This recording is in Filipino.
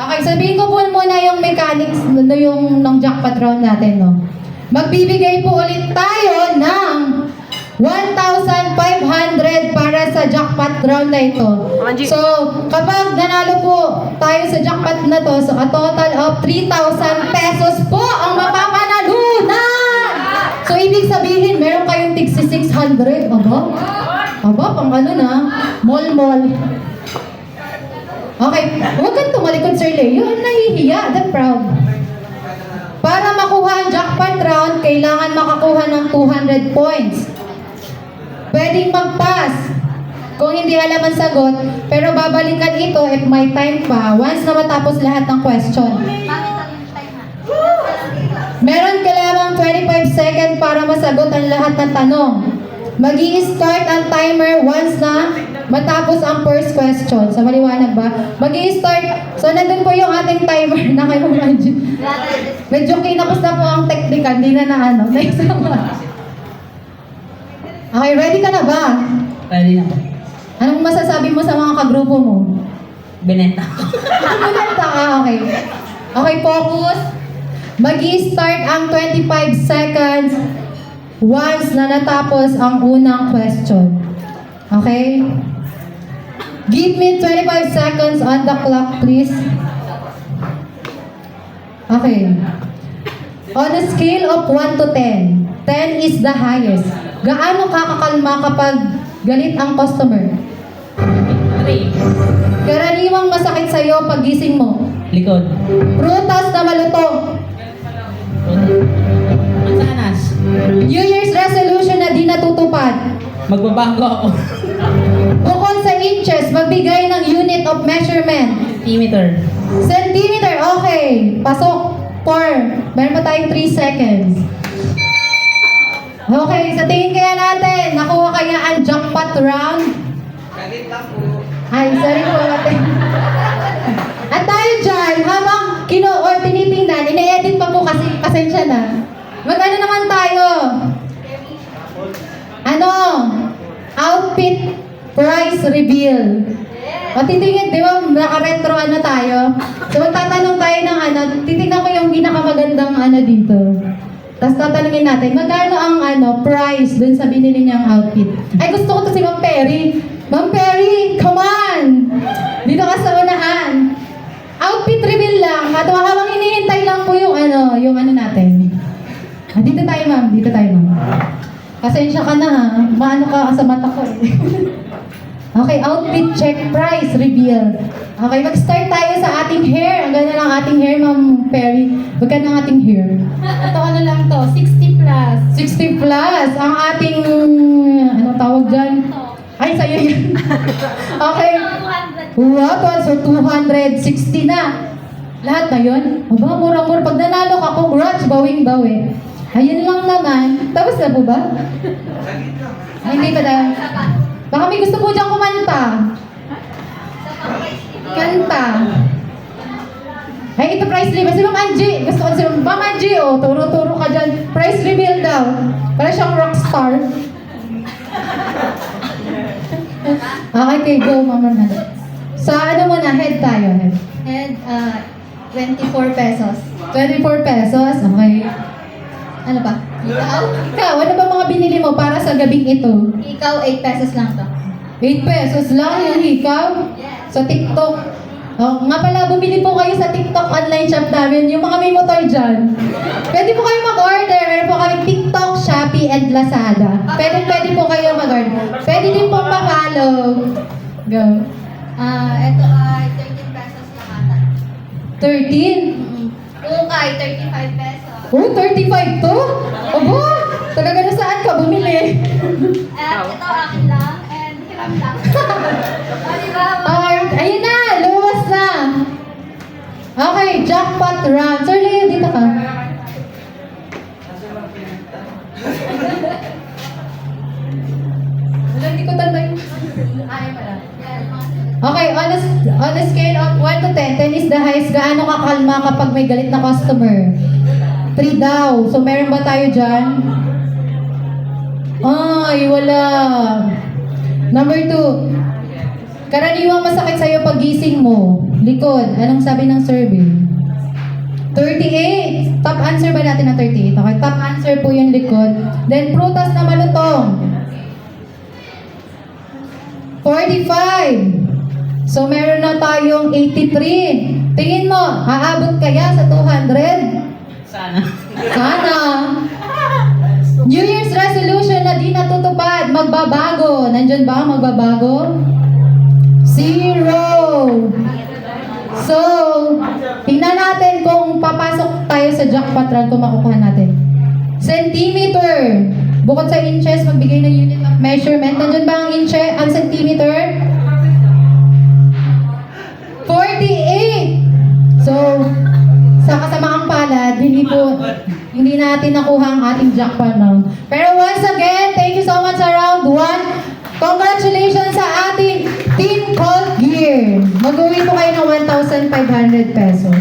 Okay, sabihin ko po muna yung mechanics yung ng jackpot round natin, no? Magbibigay po ulit tayo ng 1,500 para sa jackpot round na ito. So, kapag nanalo po tayo sa jackpot na to, so a total of 3,000 pesos po ang mapapanalunan! So, ibig sabihin, meron kayong tigsi 600. Aba, pang ano na, mall. Okay, huwag kang tumalikod, Sir Leo. Nahihiya, the proud. Para makuha ang jackpot round, kailangan makakuha ng 200 points. Pwedeng mag-pass kung hindi alam ang sagot, pero babalikan ito if may time pa once na matapos lahat ng question. Meron ka lamang 25 seconds para masagot ang lahat ng tanong. Mag-i-start ang timer once na matapos ang first question. So, maliwanag ba? Mag-i-start. So, nandun po yung ating timer na kayo medyo kinapos na po ang technical. Hindi na naisama. Okay, ready ka na ba? Ready na po. Anong masasabi mo sa mga kagrupo mo? Binenta. Binenta ka, okay. Okay, focus. Mag-i-start ang 25 seconds once na natapos ang unang question. Okay? Give me 25 seconds on the clock, please. Okay. On a scale of 1 to 10, 10 is the highest. Gaano kakakalma kapag galit ang customer? 3. Karaniwang masakit sa'yo pag gising mo. Likod. Prutas na malutong. Mansanas. New Year's resolution na di natutupad. Magbabago ako. Bukod sa inches, magbigay ng unit of measurement. Centimeter. Centimeter, okay. Pasok. 4. Meron pa tayong 3 seconds. Okay, sa tingin kaya natin, nakuha kaya ang jackpot round? Ay, sorry po natin. At tayo dyan, habang or tinitingnan, ine-edit pa po kasi, pasensya na. Mag-ano naman tayo? Outfit price reveal. O titingin, di ba, naka-retro tayo? So magtatanong tayo ng titingnan ko yung pinakamagandang dito. Tapos tatanungin natin, magkano ang price dun sa binili niyang outfit? Ay, gusto ko to si Ma'am Perry. Ma'am Perry, come on! Dito ka sa unahan. Outfit reveal lang. At habang hinihintay lang po yung natin. Dito tayo, ma'am. Dito tayo, ma'am. Pasensya ka na, ha? Maano ka sa mata ko, eh. Okay, outfit check, price reveal. Okay, mag-start tayo sa ating hair. Ang ganda ng ating hair, Ma'am Perry. Magkano ang ating hair? Ito lang to, 60 plus. 60 plus. Ang ating, anong tawag dyan? Ay, sa'yo yan. Okay. 200. Wow, so 260 na. Lahat na yun? Aba, murang-mura. Pag nanalo ka, congrats, bawing-bawi. Ayun lang naman. Tapos na po ba? Ay, hindi pa dahil. Baka may gusto po diyang kumanta. Kanta. Ay, ito price reveal. Si Ma'am Angie. Gusto ko si Ma'am Angie, turo-turo ka dyan. Price reveal daw. Para siyang rockstar. Okay, go, Ma'am Angie. Sa muna, head tayo. Head. And 24 pesos. 24 pesos, okay. Ano ba? Ikaw, ano ba mga binili mo para sa gabing ito? Ikaw, 8 pesos lang to. 8 pesos lang yung hikaw? Yes. Sa TikTok. Oh, nga pala, bumili po kayo sa TikTok online shop namin, yung mga may motor dyan. Pwede po kayo mag-order. Meron po kami TikTok, Shopee, and Lazada. Pwede po kayo mag-order. Pwede din po pa-follow. Go. Ito ay 13 pesos lang ata. 13? Ukay, 35 pesos. Oh, 35 to? Abo, talaga na saan ka bumili? At ito akin lang. And hiram lang. Diba? Ayun na, luwas na. Okay, jackpot round. Sir Leo, dito ka. Wala, hindi ko tanda yung... Ayaw pala. Okay, on a scale of 1 to 10, 10 is the highest. Gaano kakalma kapag may galit na customer? 3 daw. So, meron ba tayo dyan? Ay, wala. Number 2. Karaniwang masakit sa'yo pagising mo. Likod. Anong sabi ng survey? 38. Top answer ba natin na 38? Okay, top answer po yung likod. Then, prutas na malutong. 45. So, meron na tayong 83. Tingin mo, aabot kaya sa 200? Sana. Sana. New Year's resolution na di natutupad, magbabago. Nandyan ba ang magbabago? 0. So, tingnan natin kung papasok tayo sa jackpot run kung makukuha natin. Centimeter. Bukod sa inches, magbigay ng unit of measurement. Nandyan ba ang inches, ang centimeter? 48. So, sa kasamaang palad, hindi natin nakuha ang ating jackpot round. Pero once again, thank you so much sa round 1. Congratulations sa ating Team Cold Gear. Mag-uwi po kayo ng 1,500 pesos.